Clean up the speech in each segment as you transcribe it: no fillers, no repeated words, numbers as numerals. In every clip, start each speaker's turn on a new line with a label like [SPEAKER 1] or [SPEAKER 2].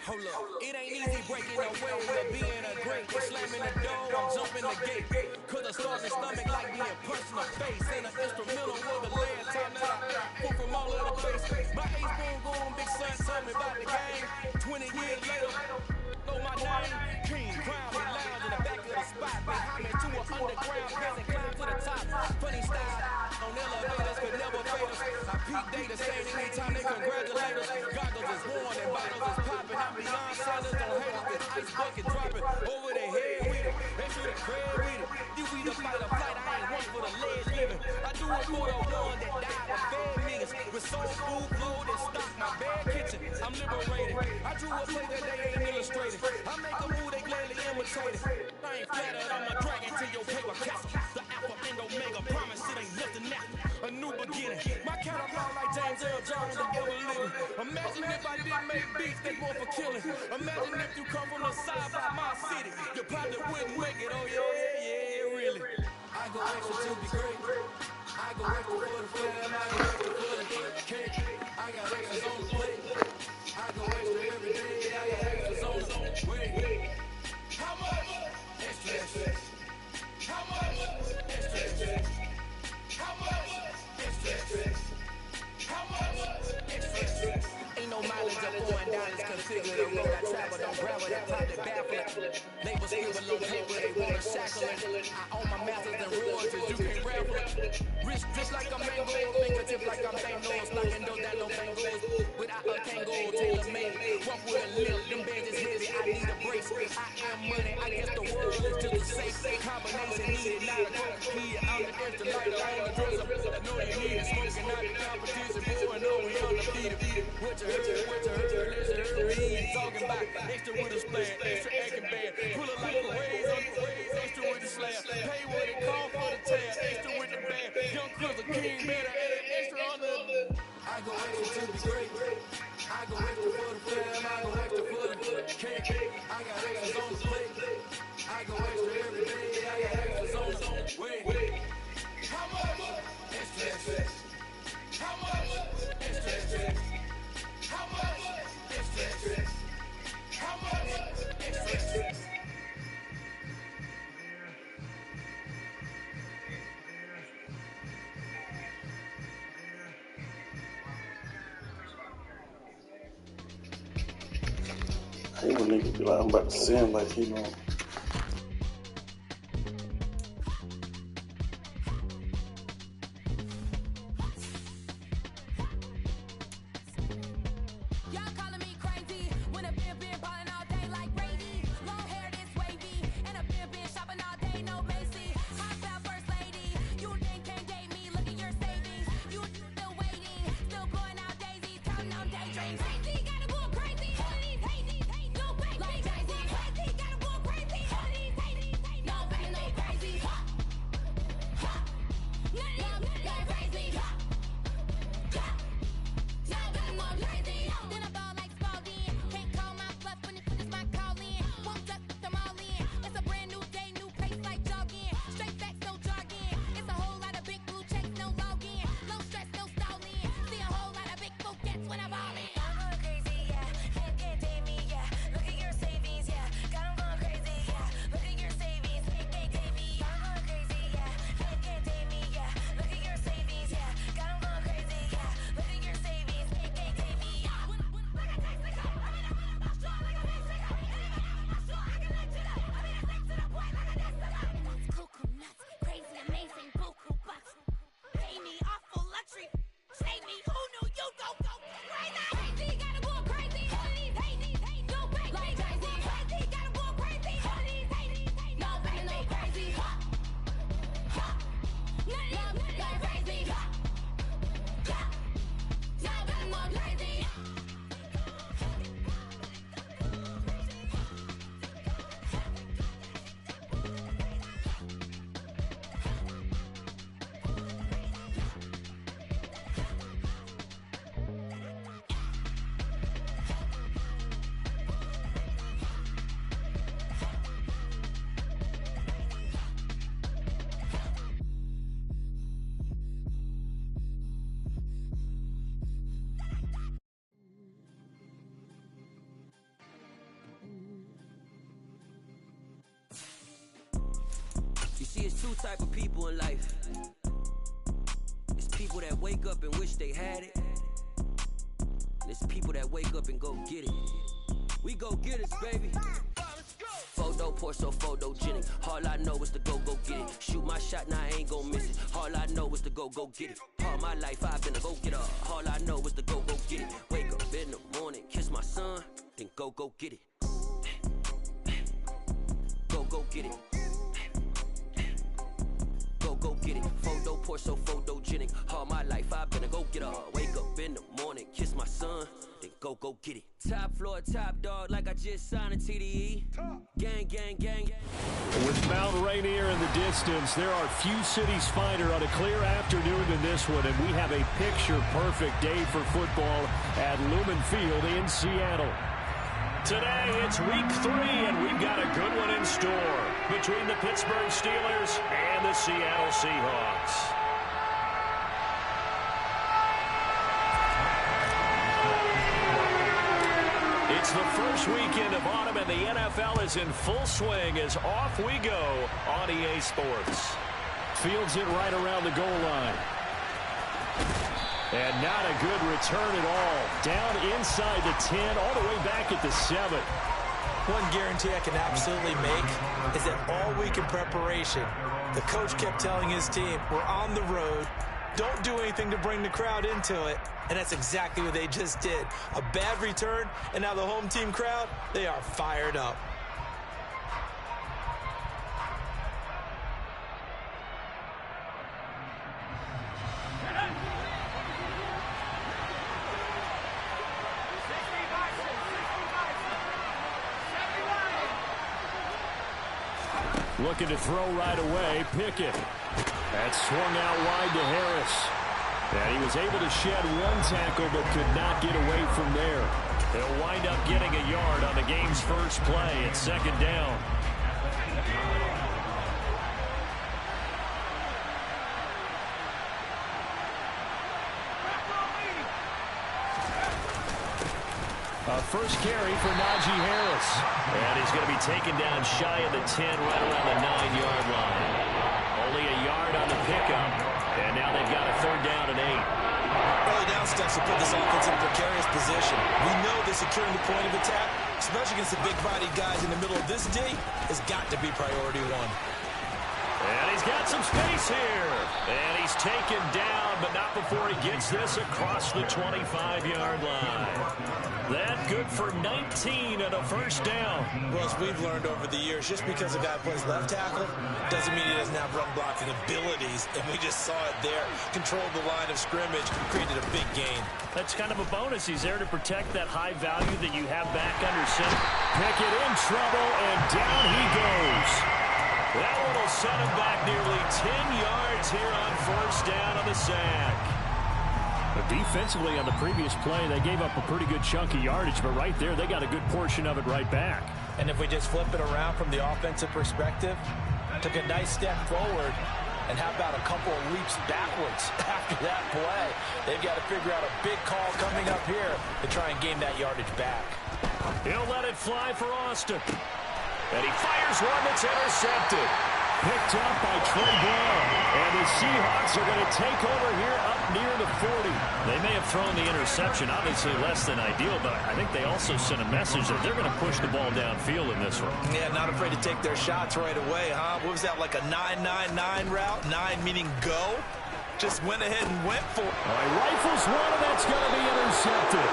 [SPEAKER 1] Hold up, it ain't easy breaking away or being a great. Slamming the door, I'm jumping the gate. Cause I start in the stomach like being punched in the face. And the instrumental was the last time that I pulled from all of the bass. My ace boom boom, big son told me about the game. 20 years later, know my name. King, crown me lounge in the back of the spot. Behind me to an underground peasant, climb to the top. Funny style, on elevators could never fade us. I peep data, saying anytime they congratulate us. Goggles is worn and bottles is popping. I'm beyond sellers, don't hate us. This ice bucket dropping over their head with it. They shoot a crab with it. You either fight or flight, I ain't one for the lead living. I do it for the one that died with fed niggas. With soul food, flow that stock my bad kitchen. I'm liberated. I drew a play that they ain't illustrated. I make a move they gladly imitated. I ain't flattered, I'm a dragon to your paper castle. The alpha and omega, promise it ain't nothing now. A new beginning. My catalog like James Earl Jones and ever living. Imagine if I didn't make beats that's more for killing. Imagine if you come from the side by my city. You probably wouldn't make it, oh yeah, really. I go extra to be great. I go extra for the fam, I go extra for the cake. I got extras on the plate. I go extra every day, I got extras on the way. How much? Extra, extra. How much? Extra, extra. How much? Extra, extra. How much? Extra, extra. Ain't no mileage up going down, it's configured. The road I travel, don't gravel, that pop that baffle. Label skill with low paper, they wanna shackle it. I own my masters and royalties, you can't raffle it. Wrist just like a mango, fingertips like I'm Thanos. Knocking those down, no bangles. Without a Kango, tailor made. Walk with a limp, them bands is heavy, I need a brace. I am money, I guess the world is just a safe combination needed. Not a coke key, I'm the extra lighter on the dresser. I know you need it, smoking out the competition. Boy, no, we undefeated. What you heard, listen, read. Talking about extra with a splash, extra acting bad. Pull it like a raise on the waves, extra with the slab. Pay what it cost for the tab, extra with the band. Young Chris, a king, better add extra on the. I go extra to be great. I go extra for the fam, I go extra for the cake. I got extras on the plate. I go extra every day, I got extras on the way. How much? Extra, extra. How much? Extra, extra. How much? Extra, extra. How much? Extra, extra.
[SPEAKER 2] Hey, when niggas be like, I'm about to sin, like, you know.
[SPEAKER 1] See, it's two type of people in life. It's people that wake up and wish they had it. And it's people that wake up and go get it. We go get it, baby. Photo, Porso, photogenic. All I know is to go get it. Shoot my shot, now I ain't gon' miss it. All I know is to go get it. All my life I've been a go-getter. All I know is to go get it. Wake up in the morning, kiss my son, then go get it. Go get it. Go get it. Photo, Porso, photogenic. All my life I've been a go-getter. Wake up in the morning, kiss my son, then go get it. Top floor, top dog, like I just signed a TDE. Gang.
[SPEAKER 3] With Mount Rainier in the distance, there are few cities finer on a clear afternoon than this one, and we have a picture-perfect day for football at Lumen Field in Seattle. Today, it's week 3, and we've got a good one in store between the Pittsburgh Steelers and the Seattle Seahawks. It's the first weekend of autumn, and the NFL is in full swing as off we go on EA Sports. Fields it right around the goal line. And not a good return at all. Down inside the 10, all the way back at the 7.
[SPEAKER 4] One guarantee I can absolutely make is that all week in preparation, the coach kept telling his team, we're on the road, don't do anything to bring the crowd into it. And that's exactly what they just did. A bad return, and now the home team crowd, they are fired up.
[SPEAKER 3] Looking to throw right away, Pickett. That's swung out wide to Harris. And he was able to shed one tackle but could not get away from there. He'll wind up getting a yard on the game's first play. It's second down. First carry for Najee Harris. And he's going to be taken down shy of the 10, right around the 9-yard line. Only a yard on the pickup. And now they've got a third down and 8.
[SPEAKER 4] Early down steps will put this offense in a precarious position. We know that securing the point of attack, especially against the big-bodied guys in the middle of this D, has got to be priority one.
[SPEAKER 3] And he's got some space here. And he's taken down, but not before he gets this across the 25-yard line. That good for 19 and a first down.
[SPEAKER 4] Well, as we've learned over the years, just because a guy plays left tackle doesn't mean he doesn't have run blocking abilities. And we just saw it there. Controlled the line of scrimmage, created a big gain.
[SPEAKER 3] That's kind of a bonus. He's there to protect that high value that you have back under center. Pickett in trouble, and down he goes. That one will set him back nearly 10 yards here on first down on the sack. But defensively on the previous play, they gave up a pretty good chunk of yardage, but right there, they got a good portion of it right back.
[SPEAKER 4] And if we just flip it around from the offensive perspective, took a nice step forward, and how about a couple of leaps backwards after that play? They've got to figure out a big call coming up here to try and gain that yardage back.
[SPEAKER 3] He'll let it fly for Austin. And he fires one that's intercepted. Picked up by Trey Brown. And the Seahawks are going to take over here up near the 40. They may have thrown the interception, obviously less than ideal, but I think they also sent a message that they're going to push the ball downfield in this one.
[SPEAKER 4] Yeah, not afraid to take their shots right away, huh? What was that, like a 9-9-9 route? 9 meaning go? Just went ahead and went for it.
[SPEAKER 3] All right, rifles one, and that's going to be intercepted.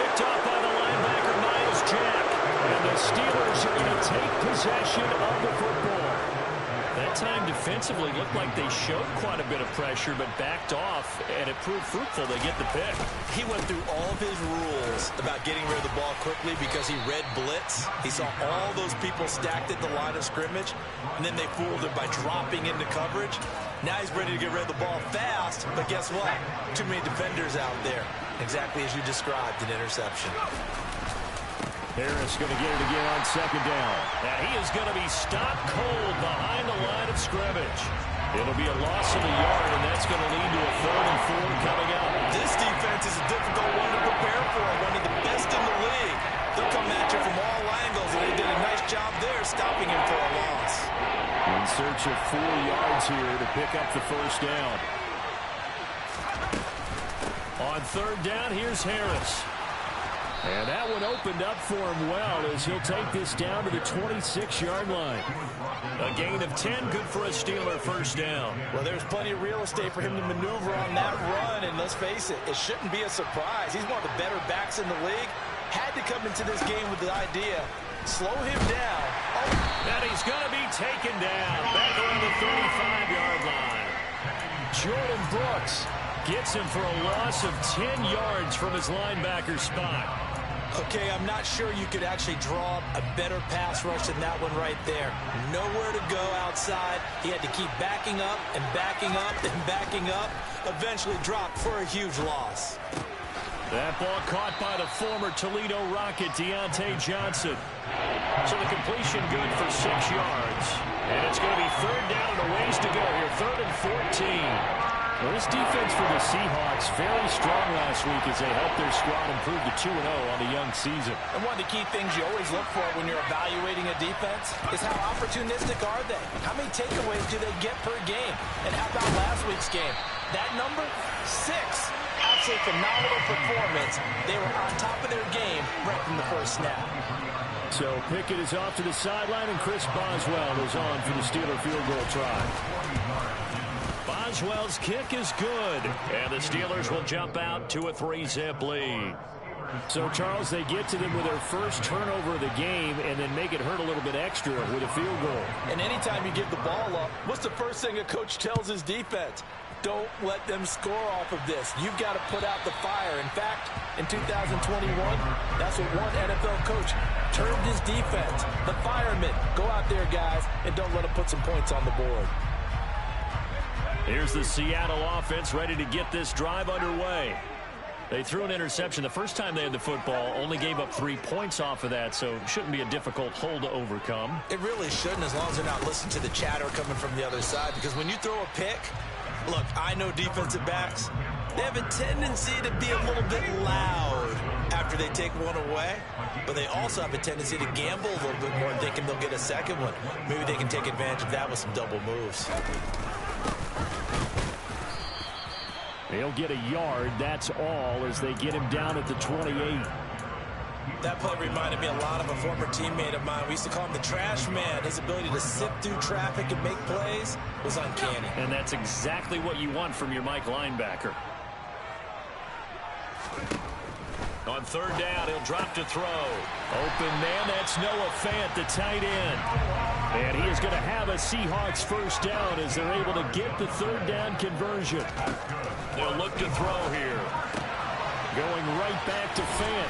[SPEAKER 3] Picked up by the linebacker, Myles Jack. And the Steelers are going to take possession of the football. That time defensively looked like they showed quite a bit of pressure, but backed off, and it proved fruitful. They get the pick.
[SPEAKER 4] He went through all of his rules about getting rid of the ball quickly because he read blitz. He saw all those people stacked at the line of scrimmage, and then they fooled him by dropping into coverage. Now he's ready to get rid of the ball fast, but guess what? Too many defenders out there. Exactly as you described, an interception.
[SPEAKER 3] Harris going to get it again on second down. And he is going to be stopped cold behind the line of scrimmage. It'll be a loss of a yard, and that's going to lead to a 3rd and 4 coming up.
[SPEAKER 4] This defense is a difficult one to prepare for, one of the best in the league. They'll come at you from all angles, and they did a nice job there stopping him for a loss.
[SPEAKER 3] In search of 4 yards here to pick up the first down. On third down, here's Harris. And that one opened up for him well as he'll take this down to the 26-yard line. A gain of 10, good for a Steeler first down.
[SPEAKER 4] Well, there's plenty of real estate for him to maneuver on that run, and let's face it, it shouldn't be a surprise. He's one of the better backs in the league. Had to come into this game with the idea, slow him down. Oh.
[SPEAKER 3] And he's going to be taken down back around the 35-yard line. Jordan Brooks gets him for a loss of 10 yards from his linebacker spot.
[SPEAKER 4] Okay, I'm not sure you could actually draw a better pass rush than that one right there. Nowhere to go outside. He had to keep backing up and backing up and backing up. Eventually dropped for a huge loss.
[SPEAKER 3] That ball caught by the former Toledo Rocket, Deontay Johnson. So the completion good for 6 yards. And it's going to be third down and a ways to go here. 3rd and 14. Well, this defense for the Seahawks very strong last week as they helped their squad improve to 2-0 on the young season.
[SPEAKER 4] And one of the key things you always look for when you're evaluating a defense is how opportunistic are they? How many takeaways do they get per game? And how about last week's game? That number, 6. Absolutely phenomenal performance. They were on top of their game right from the first snap.
[SPEAKER 3] So Pickett is off to the sideline, and Chris Boswell is on for the Steeler field goal try. Boswell's kick is good, and the Steelers will jump out to a 3-zip lead. So, Charles, they get to them with their first turnover of the game and then make it hurt a little bit extra with a field goal. And anytime you give the ball up, what's the first thing a coach tells his defense? Don't let them score off of this. You've got to put out the fire. In fact, in 2021, that's what one NFL coach termed his defense. The firemen. Go out there, guys, and don't let them put some points on the board. Here's the Seattle offense ready to get this drive underway. They threw an interception the first time they had the football, only gave up 3 points off of that, so it shouldn't be a difficult hole to overcome. It really shouldn't, as long as they're not listening to the chatter coming from the other side, because when you throw a pick, look, I know defensive backs, they have a tendency to be a little bit loud after they take one away, but they also have a tendency to gamble a little bit more, thinking they'll get a second one. Maybe they can take advantage of that with some double moves. They'll get a yard, that's all, as they get him down at the 28. That play reminded me a lot of a former teammate of mine. We used to call him the trash man. His ability to sift through traffic and make plays was uncanny. And that's exactly what you want from your Mike linebacker. On third down, he'll drop to throw. Open man, that's Noah Fant, the tight end. And he is going to have a Seahawks first down as they're able to get the third down conversion. They'll look to throw here. Going right back to Fant.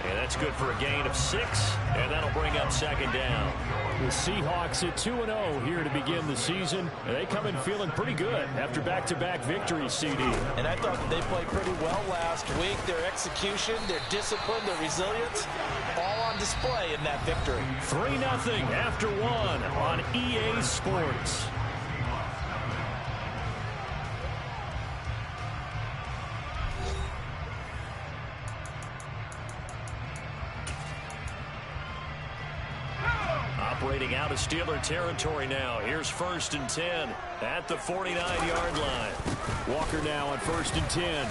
[SPEAKER 3] And that's good for a gain of 6, and that'll bring up second down. The Seahawks at 2-0 here to begin the season. And they come in feeling pretty good after back-to-back victories, CD. And I thought that they played pretty well last week. Their execution, their discipline, their resilience, all on display in that victory. 3-0 after 1 on EA Sports. Operating out of Steeler territory now. Here's 1st and 10 at the 49-yard line. Walker now on 1st and 10.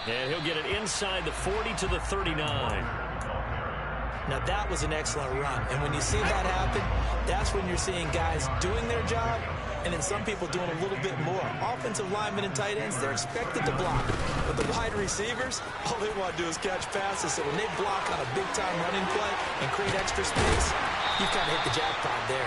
[SPEAKER 3] And he'll get it inside the 40 to the 39. Now that was an excellent run. And when you see that happen, that's when you're seeing guys doing their job and then some people doing a little bit more. Offensive linemen and tight ends, they're expected to block. But the wide receivers, all they want to do is catch passes. So when they block on a big-time running play and create extra space, you kind of hit the jackpot there.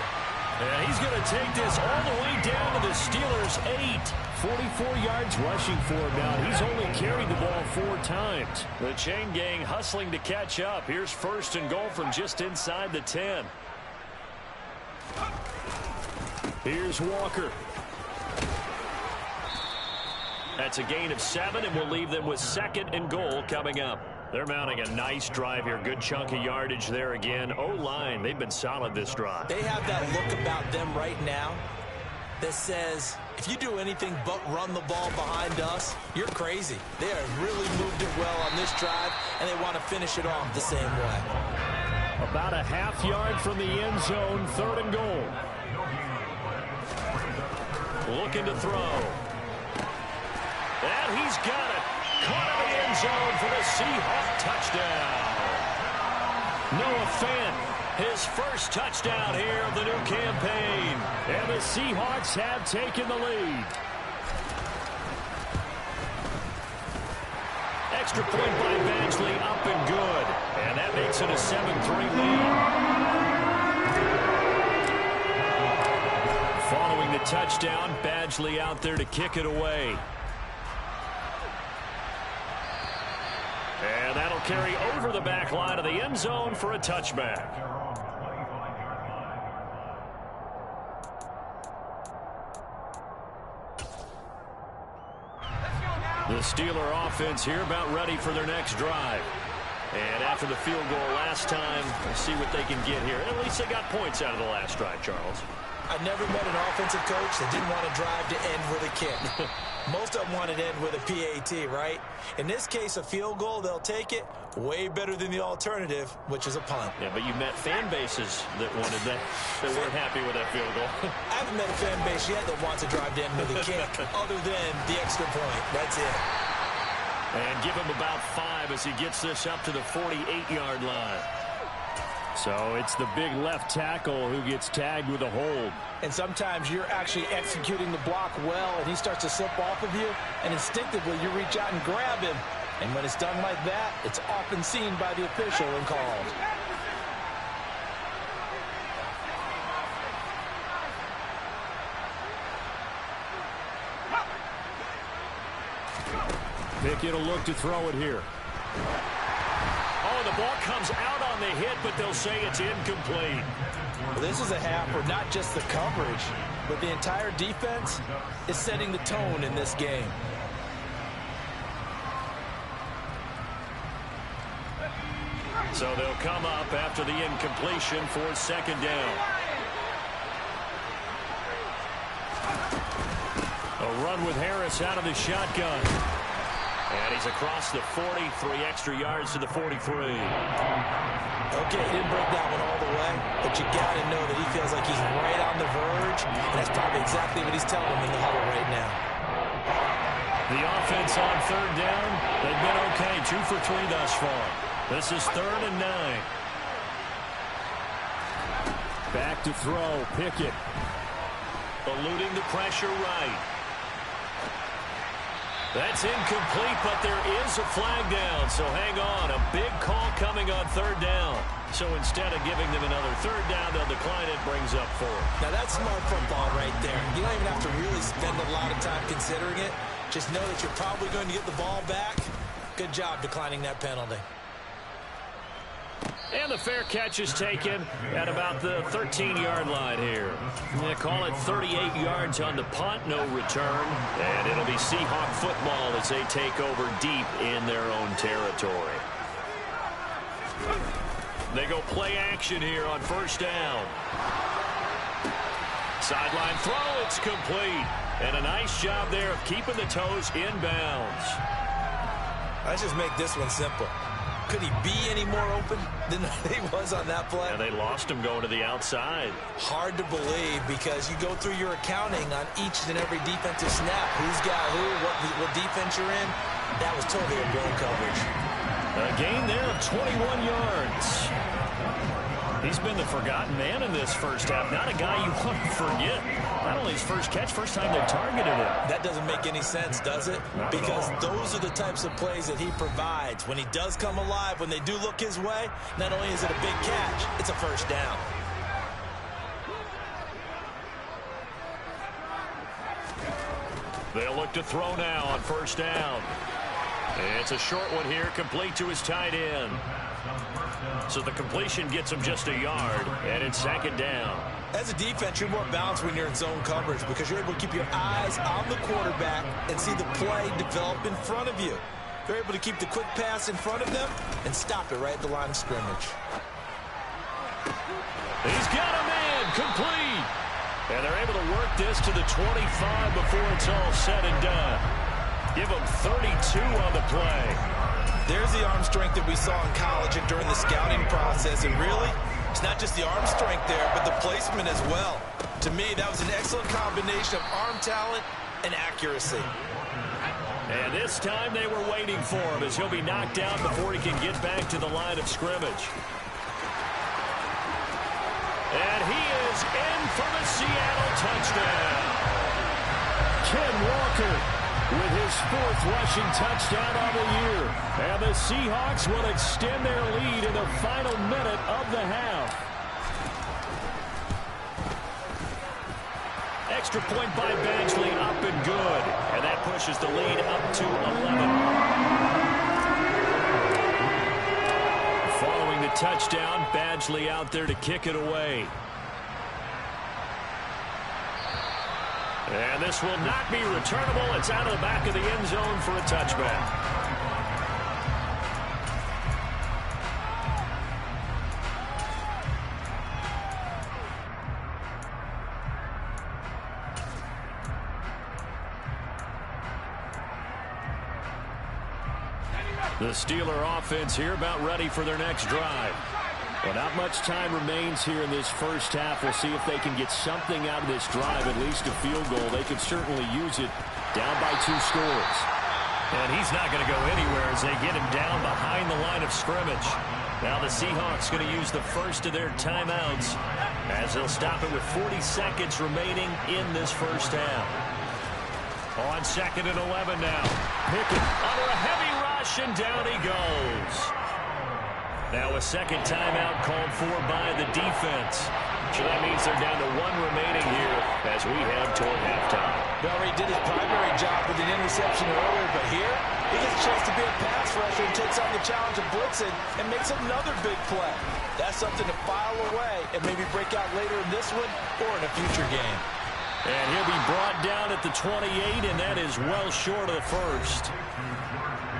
[SPEAKER 3] And he's going to take this all the way down to the Steelers' 8. 44 yards rushing for him now. He's only carried the ball 4 times. The chain gang hustling to catch up. Here's 1st and goal from just inside the 10. Here's Walker. That's a gain of 7, and we'll leave them with 2nd and goal coming up. They're mounting a nice drive here. Good chunk of yardage there again. O-line, they've been solid this drive. They have that look about them right now that says, if you do anything but run the ball behind us, you're crazy. They have really moved it well on this drive, and they want to finish it off the same way. About a half yard from the end zone, 3rd and goal. Looking to throw. And he's got it. Caught in the end zone for the Seahawk touchdown. Noah Fant, his first touchdown here of the new campaign. And the Seahawks have taken the lead. Extra point by Badgley, up and good. And that makes it a 7-3 lead. Following the touchdown, Badgley out there to kick it away. And that'll carry over the back line of the end zone for a touchback. The Steeler offense here about ready for their next drive. And after the field goal last time, we'll see what they can get here. At least they got points out of the last drive, Charles.
[SPEAKER 4] I never met an offensive coach that didn't want to drive to end with a kick. Most of them want to end with a PAT, right? In this case, a field goal, they'll take it. Way better than the alternative, which is a punt.
[SPEAKER 3] Yeah, but you met fan bases that wanted that, that weren't happy with that field goal.
[SPEAKER 4] I haven't met a fan base yet that wants to drive to end with a kick, other than the extra point. That's it.
[SPEAKER 3] And give him about 5 as he gets this up to the 48-yard line. So it's the big left tackle who gets tagged with a hold.
[SPEAKER 5] And sometimes you're actually executing the block well, and he starts to slip off of you, and instinctively you reach out and grab him. And when it's done like that, it's often seen by the official and called.
[SPEAKER 3] Pickett will look to throw it here. Oh, the ball comes out on the hit, but they'll say it's incomplete.
[SPEAKER 5] Well, this is a half where not just the coverage, but the entire defense is setting the tone in this game.
[SPEAKER 3] So they'll come up after the incompletion for 2nd down. A run with Harris out of the shotgun. And he's across the 40, 3 extra yards to the 43.
[SPEAKER 4] Okay, he didn't break that one all the way, but you got to know that he feels like he's right on the verge, and that's probably exactly what he's telling him in the huddle right now.
[SPEAKER 3] The offense on 3rd down, they've been okay, 2 for 3 thus far. This is 3rd and 9. Back to throw, Pickett. Eluding the pressure right. That's incomplete, but there is a flag down, so hang on. A big call coming on 3rd down. So instead of giving them another 3rd down, they'll decline it, brings up 4th.
[SPEAKER 4] Now that's smart football right there. You don't even have to really spend a lot of time considering it. Just know that you're probably going to get the ball back. Good job declining that penalty.
[SPEAKER 3] And the fair catch is taken at about the 13-yard line here. They call it 38 yards on the punt, no return. And it'll be Seahawk football as they take over deep in their own territory. They go play action here on 1st down. Sideline throw, it's complete. And a nice job there of keeping the toes inbounds.
[SPEAKER 4] Let's just make this one simple. Could he be any more open than he was on that play?
[SPEAKER 3] And they lost him going to the outside.
[SPEAKER 4] Hard to believe because you go through your accounting on each and every defensive snap. Who's got who, what defense you're in. That was totally a blown coverage.
[SPEAKER 3] A gain there of 21 yards. He's been the forgotten man in this first half. Not a guy you want to forget. Not only his first catch, first time they targeted him.
[SPEAKER 4] That doesn't make any sense, does it? Because those are the types of plays that he provides. When he does come alive, when they do look his way, not only is it a big catch, it's a 1st down.
[SPEAKER 3] They'll look to throw now on 1st down. It's a short one here, complete to his tight end. So the completion gets him just a yard, and it's 2nd down.
[SPEAKER 4] As a defense, you're more balanced when you're in zone coverage because you're able to keep your eyes on the quarterback and see the play develop in front of you. You're able to keep the quick pass in front of them and stop it right at the line of scrimmage.
[SPEAKER 3] He's got a man, complete. And they're able to work this to the 25 before it's all said and done. Give him 32 on the play.
[SPEAKER 4] There's the arm strength that we saw in college and during the scouting process. And really, it's not just the arm strength there, but the placement as well. To me, that was an excellent combination of arm talent and accuracy.
[SPEAKER 3] And this time they were waiting for him as he'll be knocked down before he can get back to the line of scrimmage. And he is in for the Seattle touchdown. Ken Walker with his 4th rushing touchdown on the year. And the Seahawks will extend their lead in the final minute of the half. Extra point by Badgley, up and good. And that pushes the lead up to 11. Following the touchdown, Badgley out there to kick it away. And this will not be returnable. It's out of the back of the end zone for a touchback. The Steeler offense here about ready for their next drive. Well, not much time remains here in this first half. We'll see if they can get something out of this drive, at least a field goal. They can certainly use it down by 2 scores. And he's not going to go anywhere as they get him down behind the line of scrimmage. Now the Seahawks going to use the first of their timeouts as they'll stop it with 40 seconds remaining in this first half. On 2nd and 11 now. Pickett under a heavy rush, and down he goes. Now a second timeout called for by the defense. So that means they're down to 1 remaining here as we head toward halftime.
[SPEAKER 5] Bellery did his primary job with an interception earlier, but here he gets a chance to be a pass rusher and takes on the challenge of blitzing and makes another big play. That's something to file away and maybe break out later in this one or in a future game.
[SPEAKER 3] And he'll be brought down at the 28, and that is well short of the first.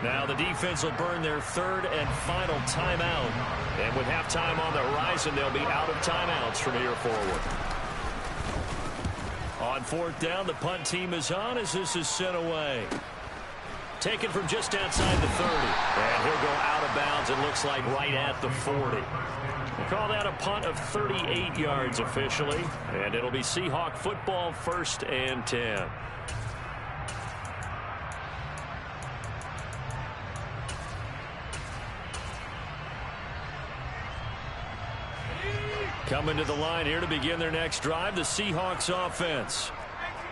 [SPEAKER 3] Now the defense will burn their 3rd and final timeout. And with halftime on the horizon, they'll be out of timeouts from here forward. On 4th down, the punt team is on as this is sent away. Taken from just outside the 30. And he'll go out of bounds, it looks like right at the 40. We'll call that a punt of 38 yards officially. And it'll be Seahawk football, 1st and 10. Coming to the line here to begin their next drive, the Seahawks offense.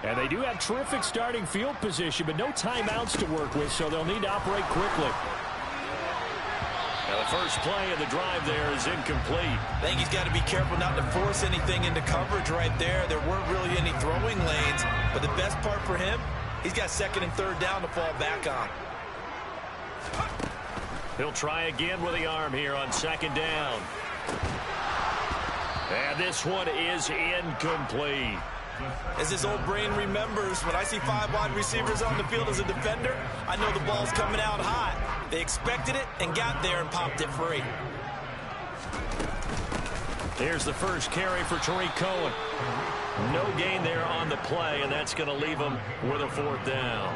[SPEAKER 3] And they do have terrific starting field position, but no timeouts to work with, so they'll need to operate quickly. Now the first play of the drive there is incomplete.
[SPEAKER 4] I think he's got to be careful not to force anything into coverage right there. There weren't really any throwing lanes, but the best part for him, he's got 2nd and 3rd down to fall back on.
[SPEAKER 3] He'll try again with the arm here on 2nd down. And this one is incomplete.
[SPEAKER 4] As his old brain remembers, when I see 5 wide receivers on the field as a defender, I know the ball's coming out hot. They expected it and got there and popped it free.
[SPEAKER 3] Here's the first carry for Tariq Cohen. No gain there on the play, and that's going to leave him with a 4th down.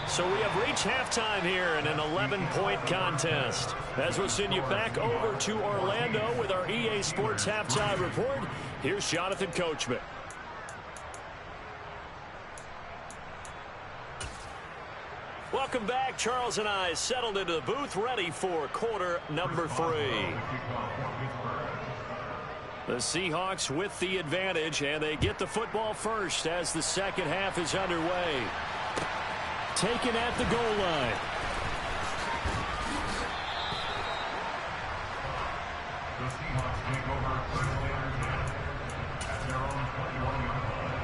[SPEAKER 3] So we have reached halftime here in an 11-point contest. As we'll send you back over to Orlando with our EA Sports Halftime Report, here's Jonathan Coachman. Welcome back. Charles and I settled into the booth, ready for quarter number 3. The Seahawks with the advantage, and they get the football first as the second half is underway. Taken at the goal line.
[SPEAKER 6] The Seahawks take over 30 players at their own 21-yard line.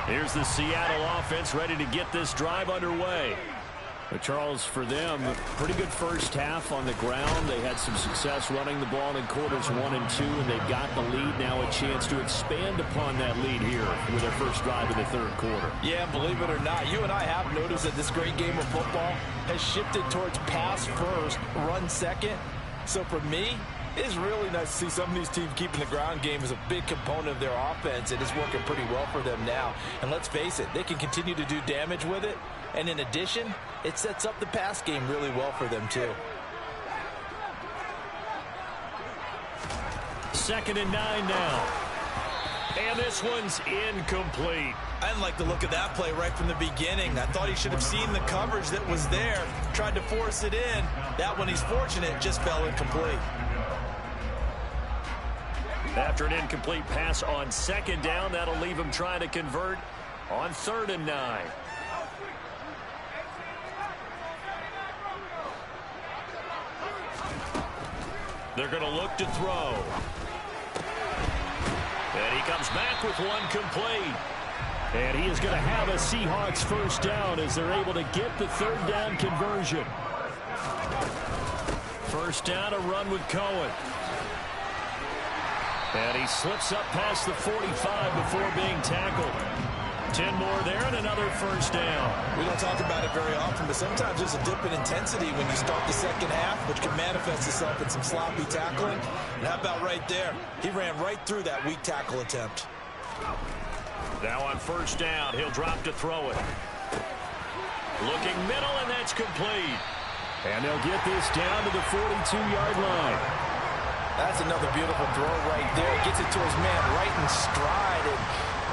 [SPEAKER 3] Here's the Seattle offense ready to get this drive underway. But Charles, for them, pretty good first half on the ground. They had some success running the ball in quarters 1 and 2, and they've got the lead. Now a chance to expand upon that lead here with their first drive in the third quarter.
[SPEAKER 5] Yeah, believe it or not, you and I have noticed that this great game of football has shifted towards pass first, run second. So for me, it's really nice to see some of these teams keeping the ground game as a big component of their offense, and it's working pretty well for them now. And let's face it, they can continue to do damage with it. And in addition, it sets up the pass game really well for them, too.
[SPEAKER 3] 2nd and 9 now. And this one's incomplete.
[SPEAKER 4] I didn't like the look of that play right from the beginning. I thought he should have seen the coverage that was there, tried to force it in. That one, he's fortunate, just fell incomplete.
[SPEAKER 3] After an incomplete pass on 2nd down, that'll leave him trying to convert on 3rd and 9. They're going to look to throw. And he comes back with one complete. And he is going to have a Seahawks first down as they're able to get the 3rd down conversion. First down, a run with Cohen. And he slips up past the 45 before being tackled. 10 more there and another first down.
[SPEAKER 4] We don't talk about it very often, but sometimes there's a dip in intensity when you start the second half, which can manifest itself in some sloppy tackling. And how about right there? He ran right through that weak tackle attempt.
[SPEAKER 3] Now on first down, he'll drop to throw it. Looking middle, and that's complete. And they'll get this down to the 42-yard line.
[SPEAKER 5] That's another beautiful throw right there. Gets it to his man right in stride. And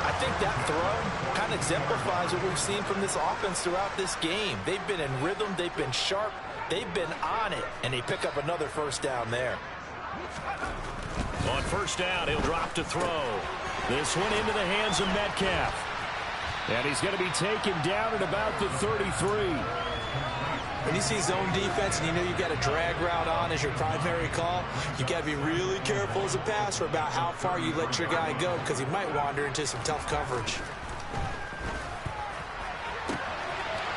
[SPEAKER 5] I think that throw kind of exemplifies what we've seen from this offense throughout this game. They've been in rhythm. They've been sharp. They've been on it. And they pick up another first down there.
[SPEAKER 3] On first down, he'll drop to throw. This one into the hands of Metcalf. And he's going to be taken down at about the 33.
[SPEAKER 4] When you see zone defense and you know you've got a drag route on as your primary call, you got to be really careful as a passer about how far you let your guy go because he might wander into some tough coverage.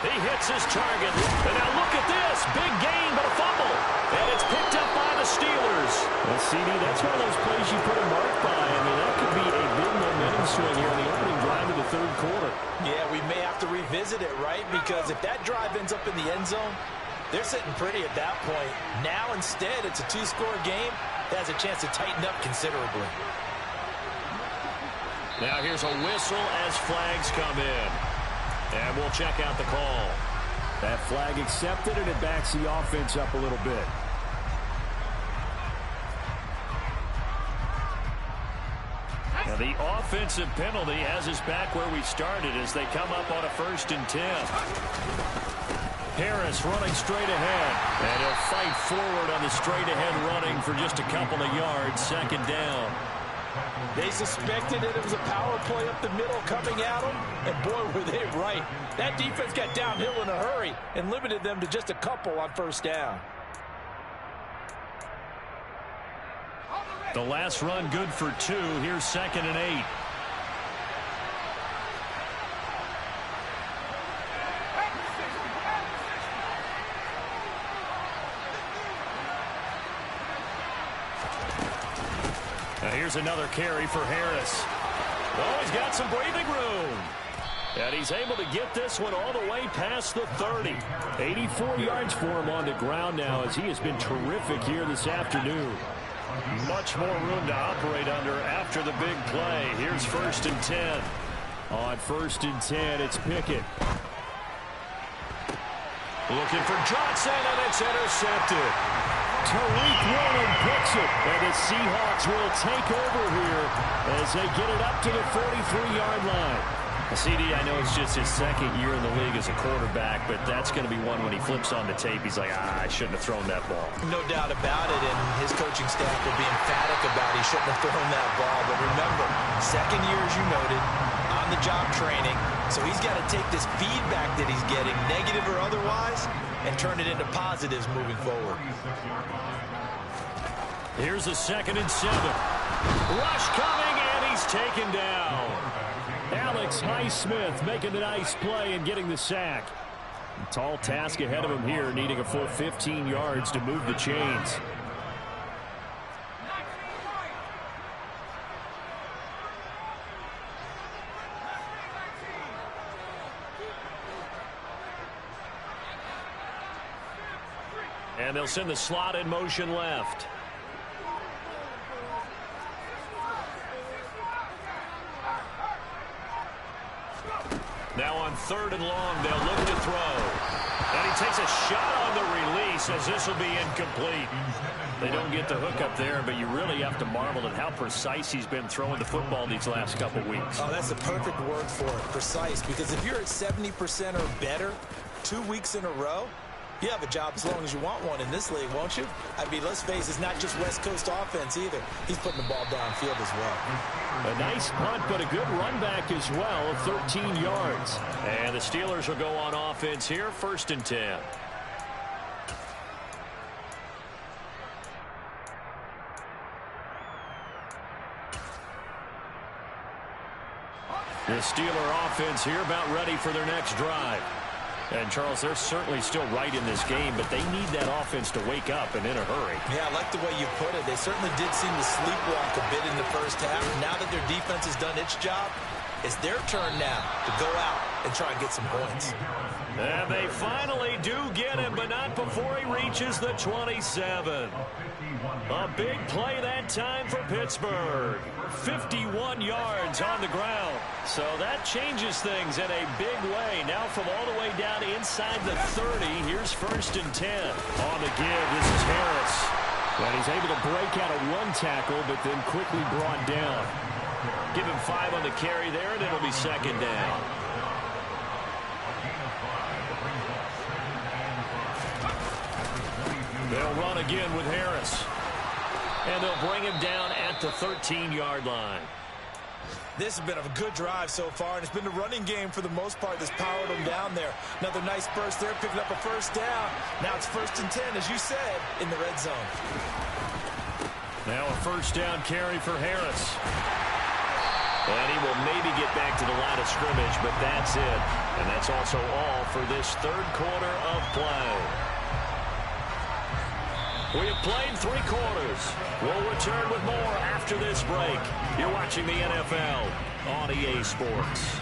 [SPEAKER 3] He hits his target. And now look at this. Big gain, but a fumble. And it's picked up by the Steelers. Well, CD, that's one of those plays you put a mark by. I mean, that could be a big momentum swing here on the opening drive of the third quarter.
[SPEAKER 5] Yeah, we may have to revisit it, right? Because if that drive ends up in the end zone, they're sitting pretty at that point. Now, instead, it's a 2-score game that has a chance to tighten up considerably.
[SPEAKER 3] Now here's a whistle as flags come in. And we'll check out the call. That flag accepted, and it backs the offense up a little bit. Now the offensive penalty has us back where we started as they come up on a 1st and 10. Harris running straight ahead. And he'll fight forward on the straight-ahead running for just a couple of yards. 2nd down.
[SPEAKER 5] They suspected that it was a power play up the middle coming at them, and boy, were they right. That defense got downhill in a hurry and limited them to just a couple on first down.
[SPEAKER 3] The last run good for 2. Here's 2nd and 8. Now here's another carry for Harris. Oh, he's got some breathing room. And he's able to get this one all the way past the 30. 84 yards for him on the ground now as he has been terrific here this afternoon. Much more room to operate under after the big play. Here's 1st and 10. On 1st and 10, it's Pickett. Looking for Johnson, and it's intercepted. Tariq Woolen picks it, and the Seahawks will take over here as they get it up to the 43-yard line. CD, I know it's just his 2nd year in the league as a quarterback, but that's going to be one when he flips on the tape. He's like, I shouldn't have thrown that ball.
[SPEAKER 5] No doubt about it, and his coaching staff will be emphatic about he shouldn't have thrown that ball. But remember, 2nd year, as you noted, on-the-job training, so he's got to take this feedback that he's getting, negative or otherwise, and turn it into positives moving forward.
[SPEAKER 3] Here's a 2nd and 7. Rush coming, and he's taken down. Alex Highsmith making the nice play and getting the sack. Tall task ahead of him here, needing a full 15 yards to move the chains. And they'll send the slot in motion left. Now on 3rd and long, they'll look to throw. And he takes a shot on the release as this will be incomplete. They don't get the hook up there, but you really have to marvel at how precise he's been throwing the football these last couple weeks.
[SPEAKER 5] Oh, that's the perfect word for it, precise. Because if you're at 70% or better 2 weeks in a row, you have a job as long as you want one in this league, won't you? I mean, let's face it, it's not just West Coast offense either. He's putting the ball downfield as well.
[SPEAKER 3] A nice punt, but a good run back as well of 13 yards. And the Steelers will go on offense here, 1st and 10. The Steeler offense here about ready for their next drive. And, Charles, they're certainly still right in this game, but they need that offense to wake up and in a hurry.
[SPEAKER 5] Yeah, I like the way you put it. They certainly did seem to sleepwalk a bit in the first half. Now that their defense has done its job, it's their turn now to go out and try and get some points.
[SPEAKER 3] And they finally do get him, but not before he reaches the 27. A big play that time for Pittsburgh. 51 yards on the ground. So that changes things in a big way. Now from all the way down inside the 30, here's 1st and 10. On the give, this is Harris. And he's able to break out of one tackle, but then quickly brought down. Give him 5 on the carry there, and it'll be 2nd down. They'll run again with Harris. And they'll bring him down at the 13-yard line.
[SPEAKER 5] This has been a good drive so far, and it's been the running game for the most part that's powered them down there. Another nice burst there, picking up a 1st down. Now it's 1st and 10, as you said, in the red zone.
[SPEAKER 3] Now a 1st down carry for Harris. And he will maybe get back to the line of scrimmage, but that's it. And that's also all for this 3rd quarter of play. We have played 3 quarters. We'll return with more after this break. You're watching the NFL on EA Sports.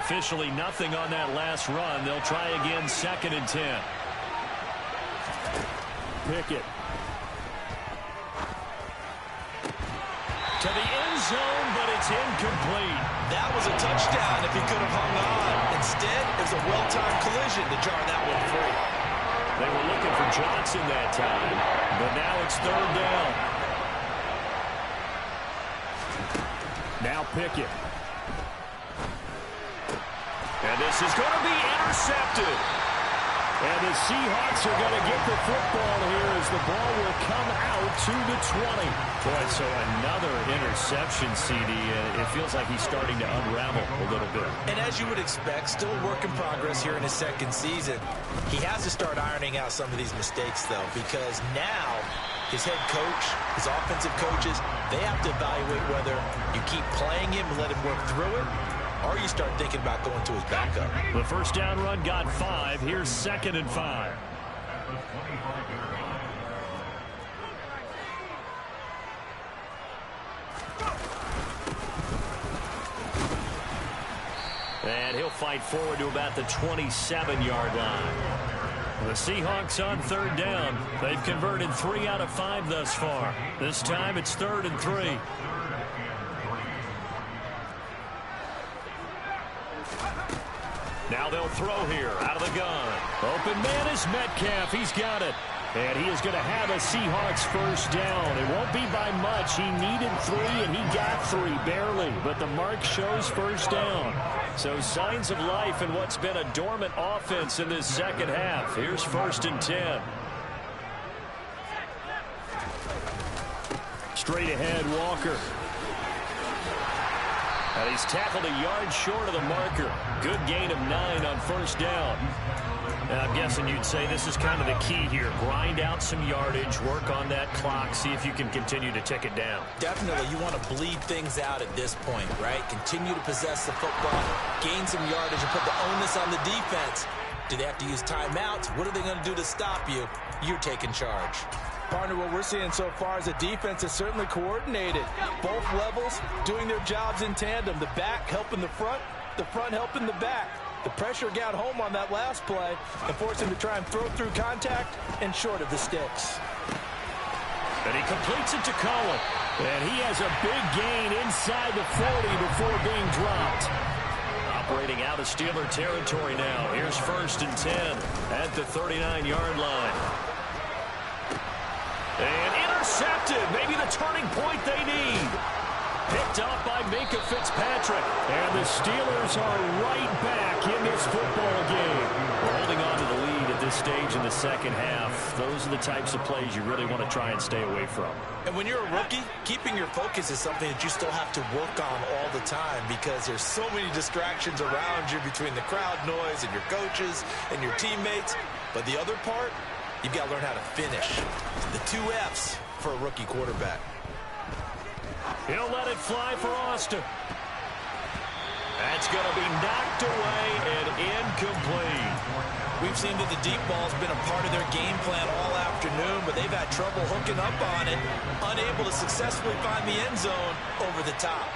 [SPEAKER 3] Officially nothing on that last run. They'll try again, 2nd and 10. Pickett. To the end zone, but it's incomplete.
[SPEAKER 5] That was a touchdown if he could have hung on. Instead, it was a well-timed collision to jar that one free.
[SPEAKER 3] They were looking for Johnson that time, but now it's 3rd down. Now Pickett. And this is going to be intercepted. And the Seahawks are going to get the football here as the ball will come out to the 20. Boy, so another interception, CD. It feels like he's starting to unravel a little bit.
[SPEAKER 5] And as you would expect, still a work in progress here in his 2nd season. He has to start ironing out some of these mistakes, though, because now his head coach, his offensive coages, they have to evaluate whether you keep playing him and let him work through it, or you start thinking about going to his backup.
[SPEAKER 3] The 1st down run got 5. Here's 2nd and 5. And he'll fight forward to about the 27-yard line. The Seahawks on 3rd down. They've converted 3 out of 5 thus far. This time it's 3rd and 3. Now they'll throw here out of the gun. Open man is Metcalf. He's got it. And he is going to have a Seahawks first down. It won't be by much. He needed 3, and he got 3, barely. But the mark shows first down. So signs of life in what's been a dormant offense in this second half. Here's 1st and 10. Straight ahead, Walker. And he's tackled a yard short of the marker. Good gain of 9 on first down. Now, I'm guessing you'd say this is kind of the key here. Grind out some yardage, work on that clock, see if you can continue to tick it down.
[SPEAKER 4] Definitely, you want to bleed things out at this point, right? Continue to possess the football, gain some yardage, and put the onus on the defense. Do they have to use timeouts? What are they going to do to stop you? You're taking charge.
[SPEAKER 5] Partner, what we're seeing so far is the defense is certainly coordinated. Both levels doing their jobs in tandem. The back helping the front helping the back. The pressure got home on that last play and forced him to try and throw through contact and short of the sticks.
[SPEAKER 3] And he completes it to Cohen. And he has a big gain inside the 40 before being dropped. Operating out of Steeler territory now. Here's 1st and 10 at the 39-yard line. And intercepted. Maybe the turning point they need. Picked up by Minkah Fitzpatrick. And the Steelers are right back in this football game. We're holding on to the lead at this stage in the second half. Those are the types of plays you really want to try and stay away from.
[SPEAKER 4] And when you're a rookie, keeping your focus is something that you still have to work on all the time because there's so many distractions around you between the crowd noise and your coaches and your teammates. But the other part, you've got to learn how to finish. The 2 F's for a rookie quarterback.
[SPEAKER 3] He'll let it fly for Austin. That's going to be knocked away and incomplete.
[SPEAKER 4] We've seen that the deep ball's been a part of their game plan all afternoon, but they've had trouble hooking up on it, unable to successfully find the end zone over the top.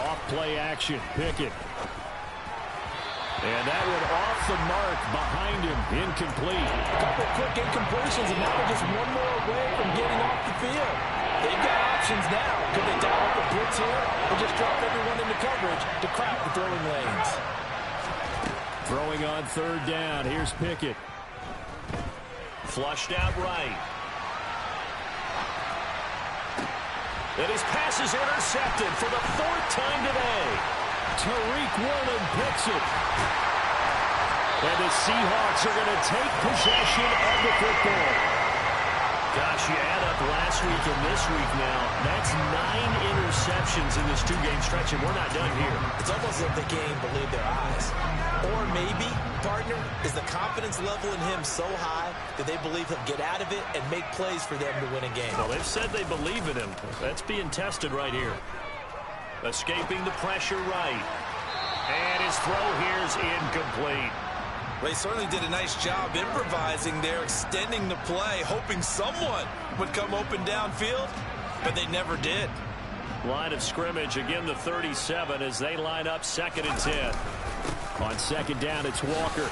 [SPEAKER 3] Off play action, Pickett. And that one off the mark behind him, incomplete.
[SPEAKER 5] A couple quick incompletions, and now they're just one more away from getting off the field. They've got options now. Could they dial up a blitz here or just drop everyone into coverage to crowd the throwing lanes?
[SPEAKER 3] Throwing on 3rd down. Here's Pickett. Flushed out right. And his pass is intercepted for the 4th time today. Tariq Woolen picks it. And the Seahawks are going to take possession of the football. Gosh, you add up last week and this week now. That's 9 interceptions in this 2-game stretch, and we're not done here.
[SPEAKER 4] It's almost like they can't even believe their eyes. Or maybe, partner, is the confidence level in him so high that they believe he'll get out of it and make plays for them to win a game.
[SPEAKER 3] Well, they've said they believe in him. That's being tested right here. Escaping the pressure right. And his throw here is incomplete.
[SPEAKER 4] Well, he certainly did a nice job improvising there, extending the play, hoping someone would come open downfield, but they never did.
[SPEAKER 3] Line of scrimmage, again the 37 as they line up 2nd and 10. On 2nd down, it's Walker.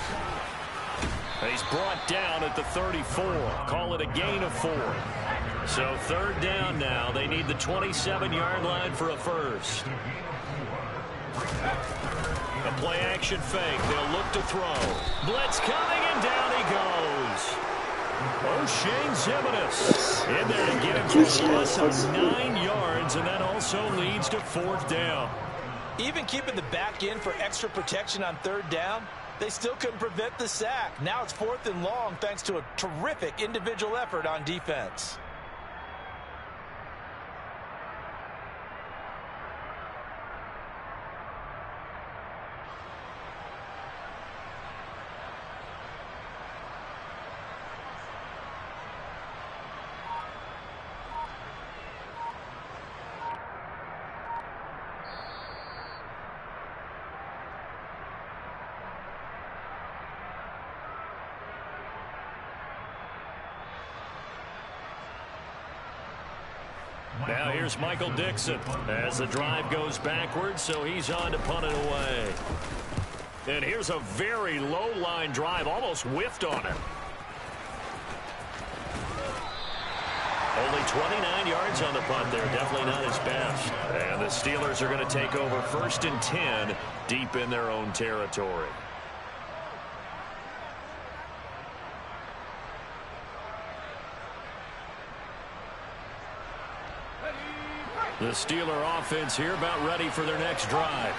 [SPEAKER 3] He's brought down at the 34. Call it a gain of 4. So 3rd down now. They need the 27-yard line for a first. A play-action fake. They'll look to throw. Blitz coming, and down he goes. O'Shane Ximines in there to get him for a loss of 9 yards, and that also leads to 4th down.
[SPEAKER 5] Even keeping the back in for extra protection on 3rd down, they still couldn't prevent the sack. Now it's 4th and long thanks to a terrific individual effort on defense.
[SPEAKER 3] Now here's Michael Dixon as the drive goes backwards, so he's on to punt it away. And here's a very low line drive, almost whiffed on it. Only 29 yards on the punt there, definitely not his best. And the Steelers are going to take over 1st and 10 deep in their own territory. The Steeler offense here about ready for their next drive.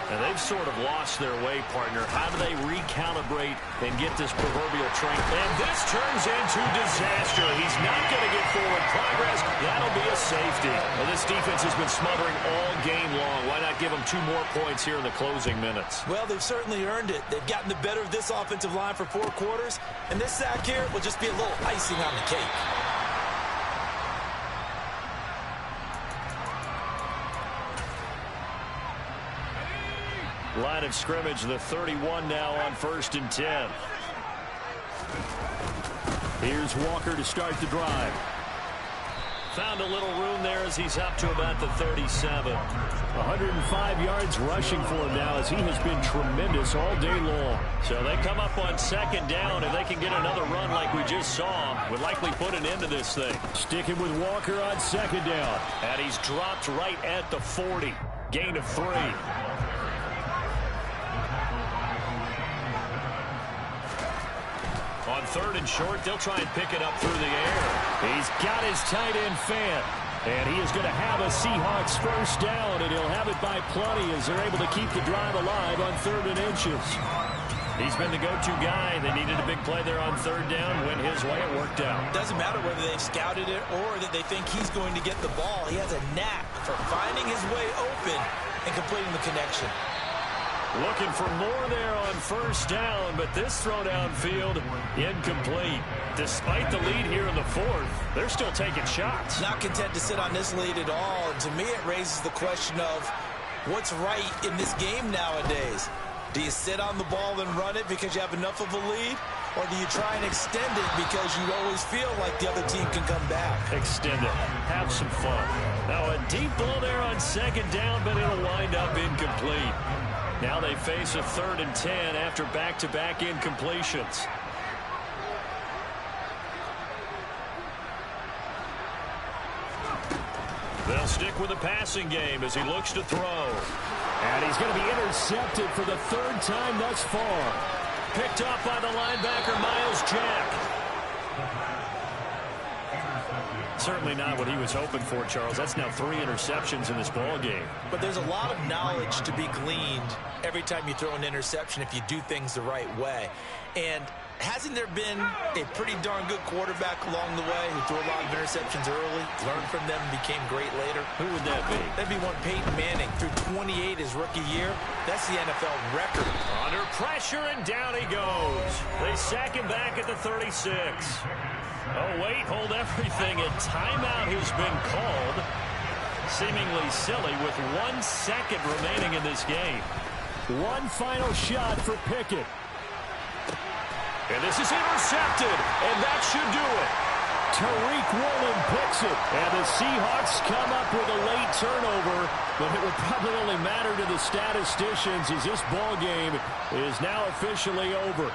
[SPEAKER 3] And they've sort of lost their way, partner. How do they recalibrate and get this proverbial train? And this turns into disaster. He's not going to get forward progress. That'll be a safety. Well, this defense has been smothering all game long. Why not give them 2 more points here in the closing minutes?
[SPEAKER 5] Well, they've certainly earned it. They've gotten the better of this offensive line for 4 quarters. And this sack here will just be a little icing on the cake.
[SPEAKER 3] Line of scrimmage, the 31 now on 1st and 10. Here's Walker to start the drive. Found a little room there as he's up to about the 37. 105 yards rushing for him now as he has been tremendous all day long. So they come up on 2nd down. If they can get another run like we just saw, would likely put an end to this thing. Sticking with Walker on 2nd down. And he's dropped right at the 40. Gain of 3. On 3rd and short, they'll try and pick it up through the air. He's got his tight end fan. And he is going to have a Seahawks 1st down, and he'll have it by plenty as they're able to keep the drive alive on 3rd and inches. He's been the go-to guy. They needed a big play there on 3rd down. Went his way. It worked out.
[SPEAKER 5] Doesn't matter whether they've scouted it or that they think he's going to get the ball. He has a knack for finding his way open and completing the connection.
[SPEAKER 3] Looking for more there on 1st down, but this throw downfield incomplete. Despite the lead here in the 4th, they're still taking shots.
[SPEAKER 5] Not content to sit on this lead at all. And to me, it raises the question of what's right in this game nowadays. Do you sit on the ball and run it because you have enough of a lead? Or do you try and extend it because you always feel like the other team can come back?
[SPEAKER 3] Extend it. Have some fun. Now a deep ball there on 2nd down, but it'll wind up incomplete. Now they face a 3rd and 10 after back-to-back incompletions. They'll stick with the passing game as he looks to throw. And he's going to be intercepted for the 3rd time thus far. Picked off by the linebacker, Miles Jack. Certainly not what he was hoping for, Charles. That's now 3 interceptions in this ball game.
[SPEAKER 5] But there's a lot of knowledge to be gleaned every time you throw an interception if you do things the right way. And hasn't there been a pretty darn good quarterback along the way who threw a lot of interceptions early, learned from them, and became great later?
[SPEAKER 3] Who would that be?
[SPEAKER 5] That'd be one Peyton Manning. Threw 28 his rookie year. That's the NFL record.
[SPEAKER 3] Under pressure, and down he goes. They sack him back at the 36. Oh, wait, hold everything. A timeout has been called. Seemingly silly with 1 second remaining in this game. One final shot for Pickett. And this is intercepted, and that should do it. Tariq Woolen picks it, and the Seahawks come up with a late turnover, but it will probably only matter to the statisticians as this ball game is now officially over.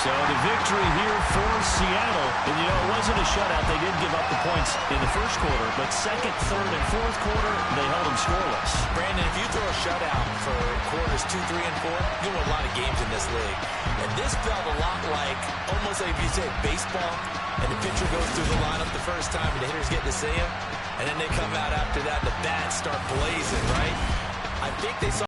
[SPEAKER 3] So the victory here for Seattle. And, you know, it wasn't a shutout. They did give up the points in the 1st quarter, but 2nd, 3rd, and 4th quarter, they held them scoreless.
[SPEAKER 5] Brandon, if you throw a shutout for quarters 2, 3, and 4, you win a lot of games in this league. And this felt a lot like, almost like if you said baseball, and the pitcher goes through the lineup the first time, and the hitters get to see him, and then they come out after that, and the bats start blazing, right? I think they saw